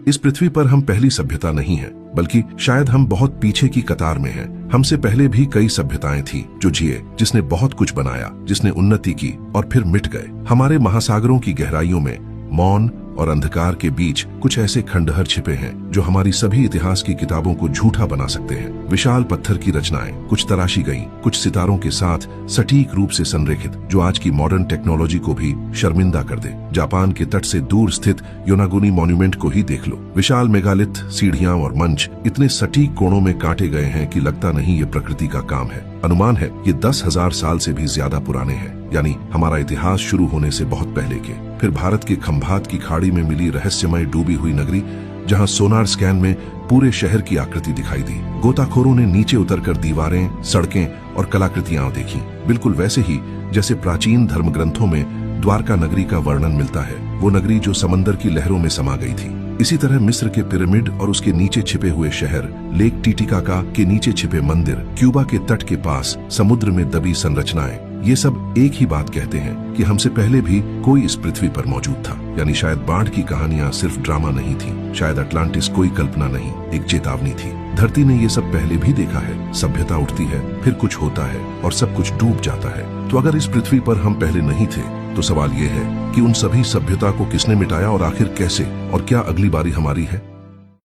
इस पृथ्वी पर हम पहली सभ्यता नहीं है, बल्कि शायद हम बहुत पीछे की कतार में हैं। हमसे पहले भी कई सभ्यताएं थी जो जिए, जिसने बहुत कुछ बनाया, जिसने उन्नति की और फिर मिट गए। हमारे महासागरों की गहराइयों में मौन और अंधकार के बीच कुछ ऐसे खंडहर छिपे हैं जो हमारी सभी इतिहास की किताबों को झूठा बना सकते हैं। विशाल पत्थर की रचनाएं कुछ तराशी गईं, कुछ सितारों के साथ सटीक रूप से संरेखित, जो आज की मॉडर्न टेक्नोलॉजी को भी शर्मिंदा कर दे। जापान के तट से दूर स्थित योनागुनी मॉन्यूमेंट को ही देख लो। विशाल मेगालिथ, सीढ़ियां और मंच इतने सटीक कोणों में काटे गए हैं कि लगता नहीं ये प्रकृति का काम है। अनुमान है ये 10,000 साल से भी ज्यादा पुराने हैं, यानी हमारा इतिहास शुरू होने से बहुत पहले के। फिर भारत के खंभात की खाड़ी में मिली रहस्यमय डूबी हुई नगरी, जहां सोनार स्कैन में पूरे शहर की आकृति दिखाई दी। गोताखोरों ने नीचे उतरकर दीवारें, सड़कें और कलाकृतियां देखी, बिल्कुल वैसे ही जैसे प्राचीन धर्म ग्रंथों में द्वारका नगरी का वर्णन मिलता है, वो नगरी जो समंदर की लहरों में समा गई थी। इसी तरह मिस्र के पिरामिड और उसके नीचे छिपे हुए शहर, लेक टिटिकाका के नीचे छिपे मंदिर, क्यूबा के तट के पास समुद्र में दबी संरचनाएं, ये सब एक ही बात कहते हैं कि हमसे पहले भी कोई इस पृथ्वी पर मौजूद था। यानी शायद बाढ़ की कहानियां सिर्फ ड्रामा नहीं थी, शायद अटलांटिस कोई कल्पना नहीं, एक चेतावनी थी। धरती ने ये सब पहले भी देखा है। सभ्यता उठती है, फिर कुछ होता है और सब कुछ डूब जाता है। तो अगर इस पृथ्वी पर हम पहले नहीं थे, तो सवाल ये है कि उन सभी सभ्यता को किसने मिटाया और आखिर कैसे, और क्या अगली बारी हमारी है?